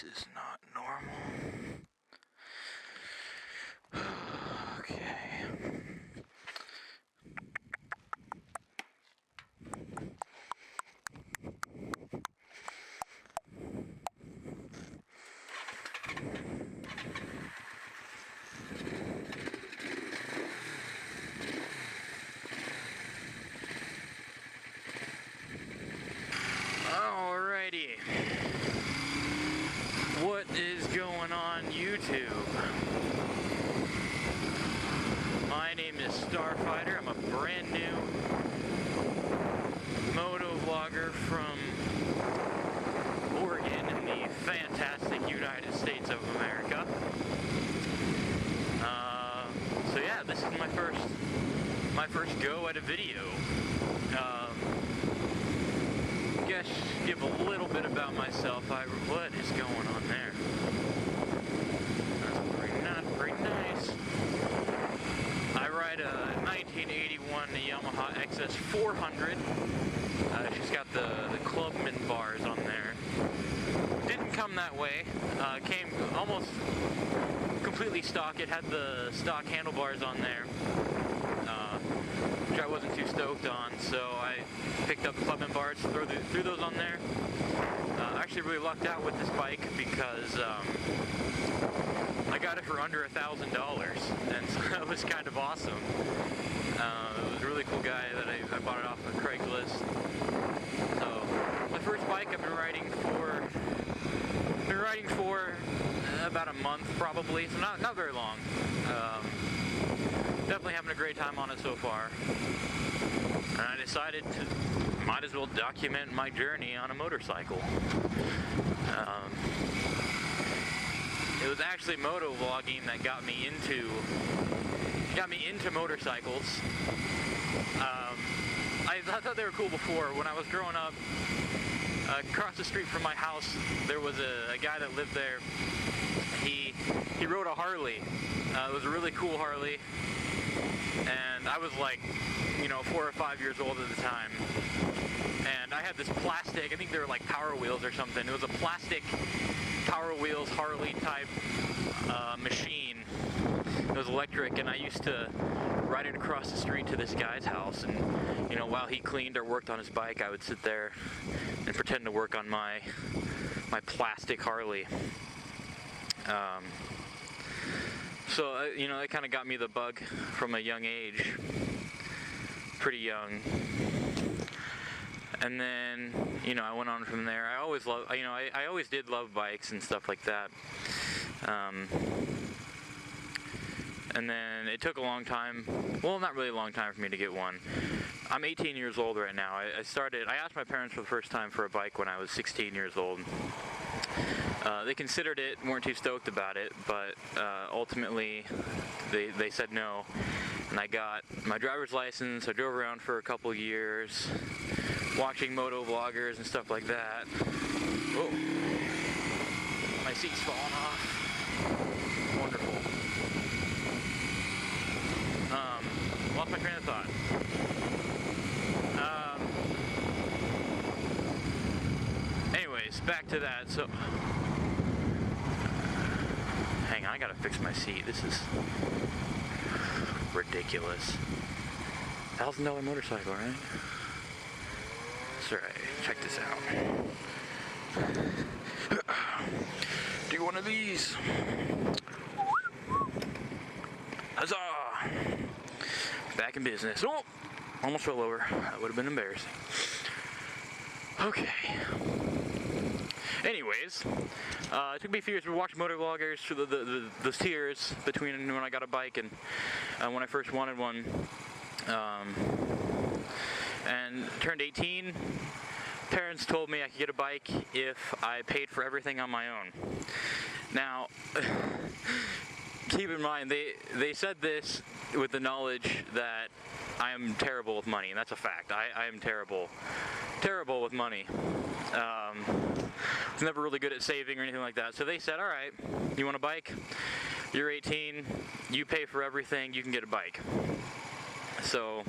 This is not normal. Okay. Alrighty. What is going on YouTube? My name is Starfighter. I'm a brand new motovlogger from Oregon in the fantastic United States of America. So yeah, this is my first go at a video. Guess give a little bit about myself. What is going on there? That's pretty nice. I ride a 1981 Yamaha XS 400. She's got the Clubman bars on there. Didn't come that way. Came almost completely stock. It had the stock handlebars on there, which I wasn't too stoked on, so I picked up the Clubman bars, threw those on there. I actually really lucked out with this bike because I got it for under $1,000, and so that was kind of awesome. It was a really cool guy that I bought it off of Craigslist. So my first bike I've been riding for about a month probably, so not very long. Definitely having a great time on it so far. And I decided to might as well document my journey on a motorcycle. It was actually motovlogging that got me into motorcycles. I thought they were cool before. When I was growing up, across the street from my house, there was a guy that lived there. He rode a Harley. It was a really cool Harley, and I was like, 4 or 5 years old at the time. And I had this plastic, I think they were like Power Wheels or something. It was a plastic Power Wheels Harley type machine. It was electric, and I used to ride it across the street to this guy's house, and while he cleaned or worked on his bike, I would sit there and pretend to work on my plastic Harley. So it kind of got me the bug from a young age, pretty young. And then I went on from there. I always loved, I always did love bikes and stuff like that. And then it took a long time, well, not really a long time for me to get one. I'm 18 years old right now. I asked my parents for the first time for a bike when I was 16 years old. They considered it, weren't too stoked about it, but ultimately they said no. And I got my driver's license. I drove around for a couple years, watching motovloggers and stuff like that. Oh, my seat's falling off. Wonderful. Lost my train of thought. Anyways, back to that. So, hang on, I gotta fix my seat. This is ridiculous. $1,000 motorcycle, right? That's right. Check this out. Do one of these. Huzzah! Back in business. Oh! Almost fell over. That would have been embarrassing. Okay. Anyways, it took me a few years to watch motovloggers through the tiers between when I got a bike and when I first wanted one. And turned 18. Parents told me I could get a bike if I paid for everything on my own. Now, keep in mind, they said this with the knowledge that I am terrible with money, and that's a fact. I am terrible with money. I was never really good at saving or anything like that. So they said, all right, you want a bike? You're 18, you pay for everything, you can get a bike. So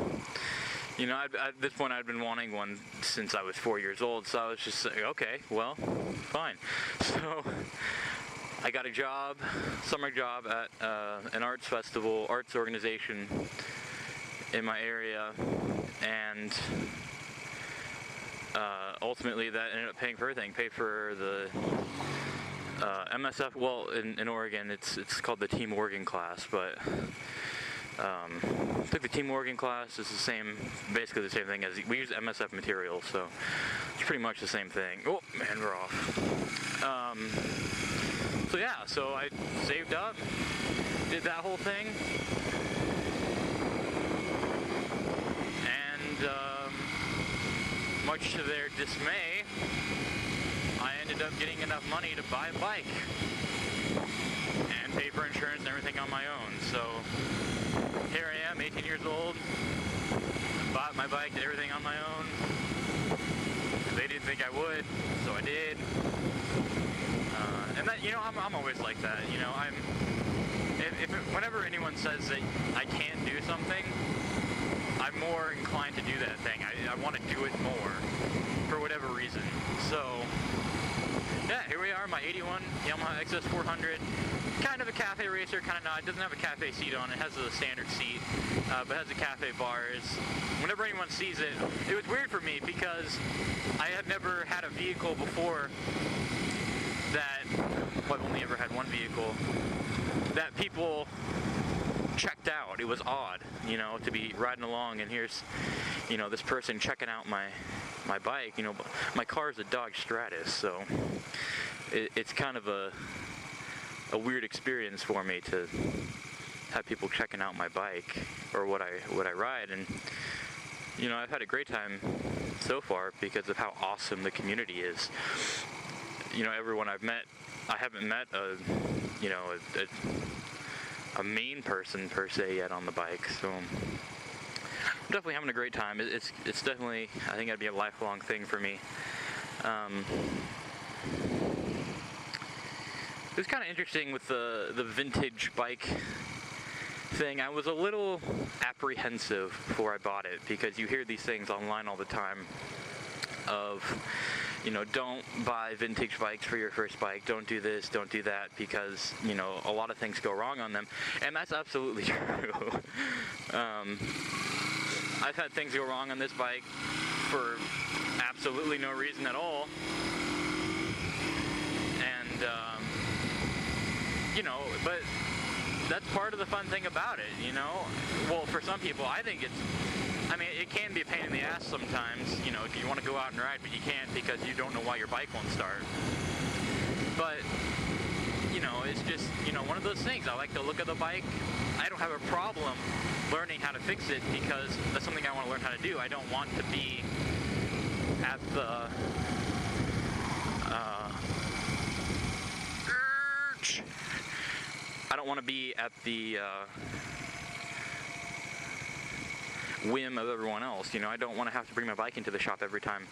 You know, at this point I'd been wanting one since I was 4 years old, so I was just like, okay, well, fine. So I got a job, summer job at an arts festival, arts organization in my area, and ultimately that ended up paying for everything. Paid for the MSF. Well, in Oregon, it's called the Team Oregon class, but took the Team Oregon class. It's the same, basically the same thing as we use MSF material, so it's pretty much the same thing. Oh man, we're off. So yeah, so I saved up, did that whole thing, and much to their dismay, I ended up getting enough money to buy a bike and pay for insurance and everything on my own. So here I am, 18 years old, bought my bike, did everything on my own. They didn't think I would, so I did. And that, you know, I'm always like that. You know, whenever anyone says that I can't do something, I'm more inclined to do that thing. I want to do it more for whatever reason. So yeah, here we are, my 81 Yamaha XS400. Kind of a cafe racer, kind of not. It doesn't have a cafe seat on it. It has a standard seat, but has the cafe bars. Whenever anyone sees it, it was weird for me because I had never had a vehicle before that, well, I've only ever had one vehicle, that people checked out. It was odd, you know, to be riding along and here's, you know, this person checking out my bike. You know, my car is a Dodge Stratus, so it's kind of a weird experience for me to have people checking out my bike or what I ride. And you know, I've had a great time so far because of how awesome the community is. You know, everyone I've met, I haven't met a main person per se yet on the bike, so I'm definitely having a great time. It's definitely, I think that'd be a lifelong thing for me. It was kind of interesting with the vintage bike thing. I was a little apprehensive before I bought it because you hear these things online all the time of, you know, don't buy vintage bikes for your first bike, don't do this, don't do that, because, you know, a lot of things go wrong on them, and that's absolutely true. I've had things go wrong on this bike for absolutely no reason at all, and, you know, but that's part of the fun thing about it, you know? Well, for some people, I think it can be a pain in the ass sometimes, you know, if you want to go out and ride, but you can't because you don't know why your bike won't start. But, you know, it's just, you know, one of those things. I like the look of the bike. I don't have a problem learning how to fix it because that's something I want to learn how to do. I don't want to be at the, I don't want to be at the, whim of everyone else. You know, I don't want to have to bring my bike into the shop every time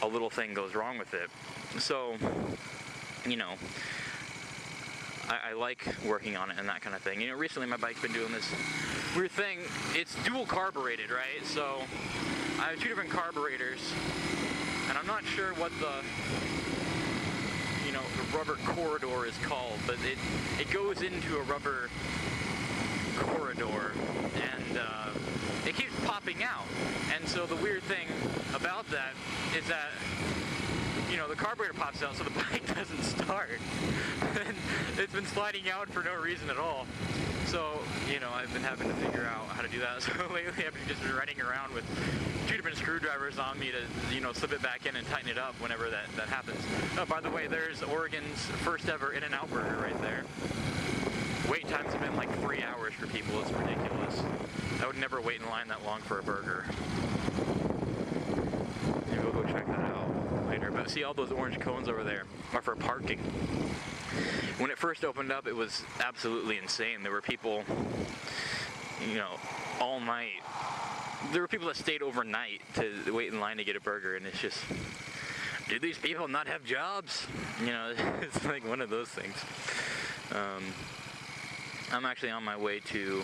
a little thing goes wrong with it. So, you know, I like working on it and that kind of thing. You know, recently my bike's been doing this weird thing. It's dual carbureted, right? So I have two different carburetors, and I'm not sure what the, you know, the rubber corridor is called, but it goes into a rubber corridor, and it keeps popping out. And so the weird thing about that is that, you know, the carburetor pops out so the bike doesn't start. And it's been sliding out for no reason at all. So, you know, I've been having to figure out how to do that. So lately I've just been riding around with two different screwdrivers on me to, you know, slip it back in and tighten it up whenever that happens. Oh, by the way, there's Oregon's first ever In-N-Out burger right there. Wait times have been like 3 hours for people. It's ridiculous. I would never wait in line that long for a burger. Maybe we'll go check that out later. But see all those orange cones over there are for parking. When it first opened up, it was absolutely insane. There were people, you know, all night. There were people that stayed overnight to wait in line to get a burger, and it's just, do these people not have jobs? You know, it's like one of those things. I'm actually on my way to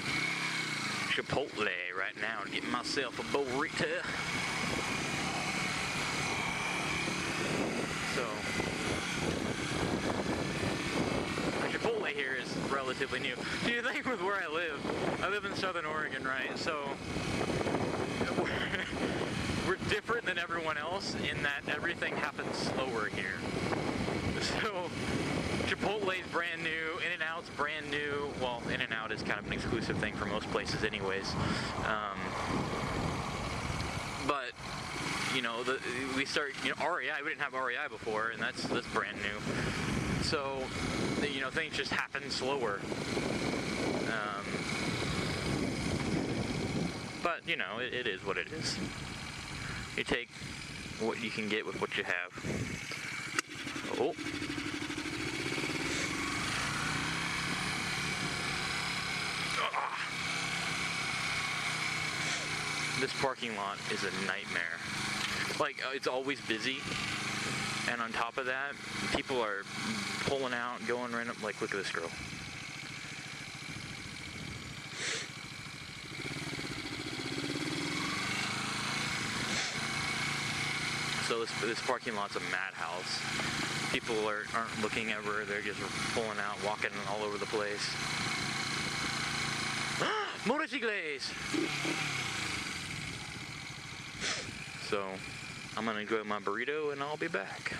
Chipotle right now to get myself a burrito. So, the Chipotle here is relatively new. See, the thing with where I live in Southern Oregon, right? So, we're different than everyone else in that everything happens slower here. So, Chipotle's brand new, In-N-Out's brand new. Well, In-N-Out is kind of an exclusive thing for most places anyways. But, you know, we start, you know, REI, we didn't have REI before, and that's brand new. So, you know, things just happen slower. But, you know, it is what it is. You take what you can get with what you have. Oh. This parking lot is a nightmare. Like, it's always busy, and on top of that, people are pulling out, going random. Like, look at this girl. So this parking lot's a madhouse. People aren't looking ever. They're just pulling out, walking all over the place. Motorcycles! So, I'm gonna enjoy my burrito and I'll be back.